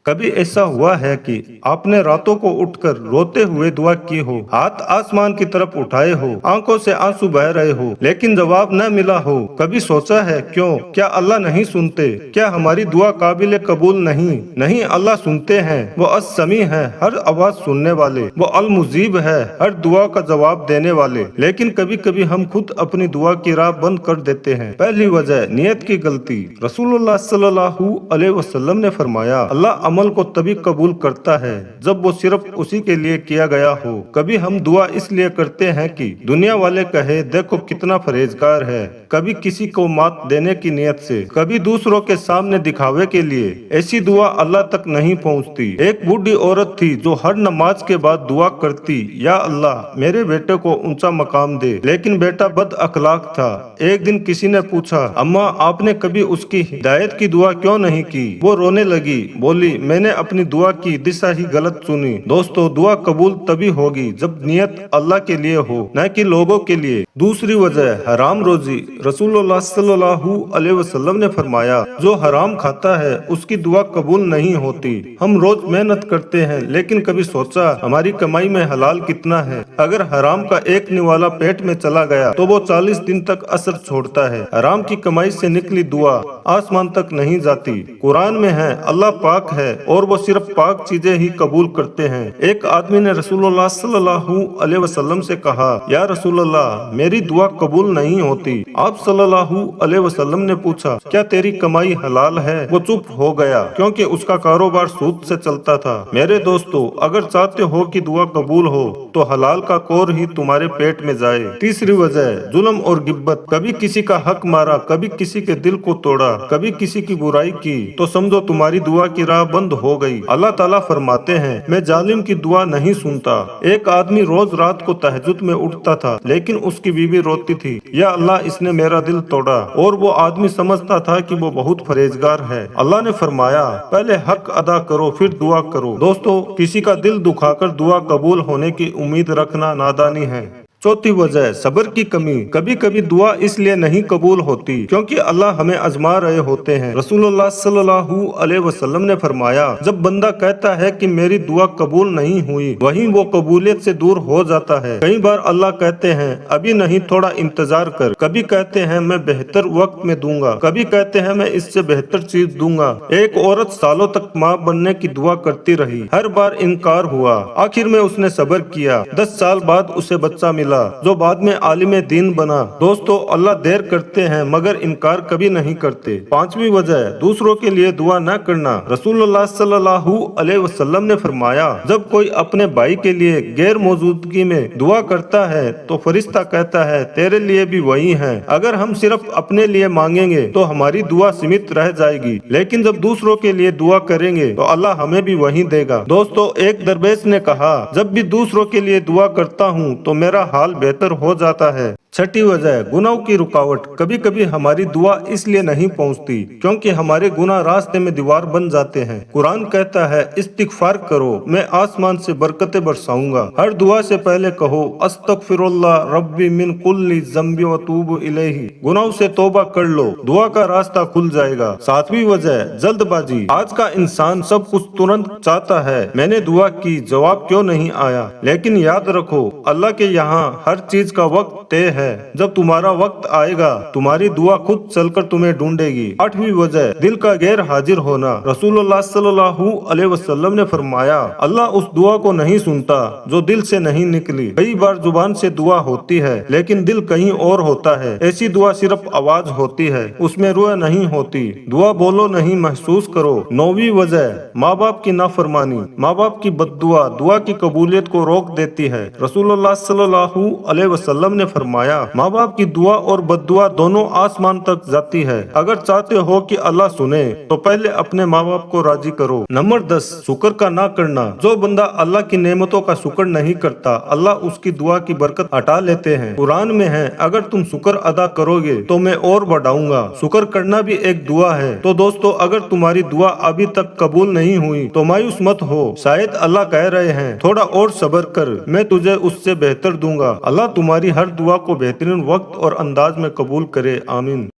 कभी ऐसा हुआ है कि आपने रातों को उठकर रोते हुए दुआ की हो, हाथ आसमान की तरफ उठाए हो, आंखों से आंसू बह रहे हो, लेकिन जवाब न मिला हो? कभी सोचा है क्यों? क्या अल्लाह नहीं सुनते? क्या हमारी दुआ काबिल कबूल नहीं? नहीं, अल्लाह सुनते हैं। वो अस्समी है, हर आवाज सुनने वाले। वो अल मुजीब है, हर दुआ का जवाब देने वाले। लेकिन कभी कभी हम खुद अपनी दुआ की राह बंद कर देते हैं। पहली वजह, नियत की गलती। रसूलुल्लाह सल्लल्लाहु अलैहि वसल्लम ने फरमाया, अल्लाह अमल को तभी कबूल करता है जब वो सिर्फ उसी के लिए किया गया हो। कभी हम दुआ इसलिए करते हैं कि दुनिया वाले कहे देखो कितना परहेजगार है, कभी किसी को मात देने की नियत से, कभी दूसरों के सामने दिखावे के लिए। ऐसी दुआ अल्लाह तक नहीं पहुंचती। एक बूढ़ी औरत थी जो हर नमाज के बाद दुआ करती, या अल्लाह मेरे बेटे को ऊंचा मकाम दे, लेकिन बेटा बद अखलाक था। एक दिन किसी ने पूछा, अम्मा आपने कभी उसकी हिदायत की दुआ क्यों नहीं की? वो रोने लगी, बोली मैंने अपनी दुआ की दिशा ही गलत चुनी। दोस्तों, दुआ कबूल तभी होगी जब नियत अल्लाह के लिए हो, न कि लोगों के लिए। दूसरी वजह, हराम रोजी। रसूलुल्लाह सल्लल्लाहु अलैहि वसल्लम ने फरमाया, जो हराम खाता है उसकी दुआ कबूल नहीं होती। हम रोज मेहनत करते हैं, लेकिन कभी सोचा हमारी कमाई में हलाल कितना है? अगर हराम का एक निवाला पेट में चला गया तो वो 40 दिन तक असर छोड़ता है। हराम की कमाई से निकली दुआ आसमान तक नहीं जाती। कुरान में है, अल्लाह पाक है और वो सिर्फ पाक चीजें ही कबूल करते हैं। एक आदमी ने रसूलुल्लाह सल्लल्लाहु अलैहि वसल्लम से कहा, या रसूलल्लाह मेरी दुआ कबूल नहीं होती। आप सल्लल्लाहु अलैहि वसल्लम ने पूछा, क्या तेरी कमाई हलाल है? वो चुप हो गया क्योंकि उसका कारोबार सूद से चलता था। मेरे दोस्तों, अगर चाहते हो कि दुआ कबूल हो तो हलाल का कोर ही तुम्हारे पेट में जाए। तीसरी वजह, जुल्म और गिब्बत। कभी किसी का हक मारा, कभी किसी के दिल को तोड़ा, कभी किसी की बुराई की, तो समझो तुम्हारी दुआ की राह बंद हो गई। अल्लाह ताला फरमाते हैं, मैं जालिम की दुआ नहीं सुनता। एक आदमी रोज रात को तहज्जुद में उठता था, लेकिन उसकी बीवी रोती थी, या अल्लाह इसने मेरा दिल तोड़ा, और वो आदमी समझता था कि वो बहुत परहेजगार है। अल्लाह ने फरमाया, पहले हक अदा करो फिर दुआ करो। दोस्तों, किसी का दिल दुखाकर दुआ कबूल होने की उम्मीद रखना नादानी है। चौथी वजह, सब्र की कमी। कभी कभी दुआ इसलिए नहीं कबूल होती क्योंकि अल्लाह हमें आजमा रहे होते हैं। रसूलुल्लाह सल्लल्लाहु अलैहि वसल्लम ने फरमाया, जब बंदा कहता है कि मेरी दुआ कबूल नहीं हुई, वहीं वो कबूलियत से दूर हो जाता है। कई बार अल्लाह कहते हैं अभी नहीं, थोड़ा इंतजार कर। कभी कहते हैं मैं बेहतर वक्त में दूंगा, कभी कहते हैं मैं इससे बेहतर चीज दूंगा। एक औरत सालों तक माँ बनने की दुआ करती रही, हर बार इनकार हुआ। आखिर में उसने सब्र किया। 10 साल बाद उसे बच्चा मिला जो बाद में आलिम दीन बना। दोस्तों, अल्लाह देर करते हैं मगर इनकार कभी नहीं करते। पांचवी वजह, दूसरों के लिए दुआ न करना। रसूलुल्लाह सल्लल्लाहु अलैहि वसल्लम ने फरमाया, जब कोई अपने भाई के लिए गैर मौजूदगी में दुआ करता है तो फरिश्ता कहता है तेरे लिए भी वही है। अगर हम सिर्फ अपने लिए मांगेंगे तो हमारी दुआ सीमित रह जाएगी, लेकिन जब दूसरों के लिए दुआ करेंगे तो अल्लाह हमें भी वही देगा। दोस्तों, एक दरवेश ने कहा, जब भी दूसरों के लिए दुआ करता हूँ तो मेरा हाल बेहतर हो जाता है। छठी वजह, गुनाहों की रुकावट। कभी कभी हमारी दुआ इसलिए नहीं पहुंचती क्योंकि हमारे गुनाह रास्ते में दीवार बन जाते हैं। कुरान कहता है इस्तिगफार करो, मैं आसमान से बरकतें बरसाऊंगा। हर दुआ से पहले कहो अस्तगफिरुल्लाह रब्बी मिन कुल्ली ज़म्बि व तूबु इलैहि। गुनाहों से तौबा कर लो, दुआ का रास्ता खुल जाएगा। सातवीं वजह, जल्दबाजी। आज का इंसान सब कुछ तुरंत चाहता है। मैंने दुआ की, जवाब क्यों नहीं आया? लेकिन याद रखो, अल्लाह के यहाँ हर चीज का वक्त तय है। जब तुम्हारा वक्त आएगा तुम्हारी दुआ खुद चलकर तुम्हें ढूंढेगी। आठवीं वजह, दिल का गैर हाजिर होना। रसूलुल्लाह सल्लल्लाहु अलैहि वसल्लम ने फरमाया, अल्लाह उस दुआ को नहीं सुनता जो दिल से नहीं निकली। कई बार जुबान से दुआ होती है लेकिन दिल कहीं और होता है। ऐसी दुआ सिर्फ आवाज होती है, उसमें रूह नहीं होती। दुआ बोलो नहीं, महसूस करो। नौवीं वजह, माँ बाप की नाफरमानी। माँ बाप की बद्दुआ दुआ की कबूलियत को रोक देती है। रसूलुल्लाह सल्लल्लाहु अलैहि वसल्लम ने फरमाया, माँ बाप की दुआ और बद्दुआ दोनों आसमान तक जाती है। अगर चाहते हो कि अल्लाह सुने तो पहले अपने माँ बाप को राजी करो। नंबर 10, शुक्र का ना करना। जो बंदा अल्लाह की नेमतों का शुक्र नहीं करता, अल्लाह उसकी दुआ की बरकत हटा लेते हैं। कुरान में है, अगर तुम शुक्र अदा करोगे तो मैं और बढ़ाऊंगा। शुक्र करना भी एक दुआ है। तो दोस्तों, अगर तुम्हारी दुआ अभी तक कबूल नहीं हुई तो मायूस मत हो। शायद अल्लाह कह रहे हैं थोड़ा और सब्र कर, मैं तुझे उससे बेहतर दूंगा। अल्लाह तुम्हारी हर दुआ को बेहतरीन वक्त और अंदाज में कबूल करे। आमीन।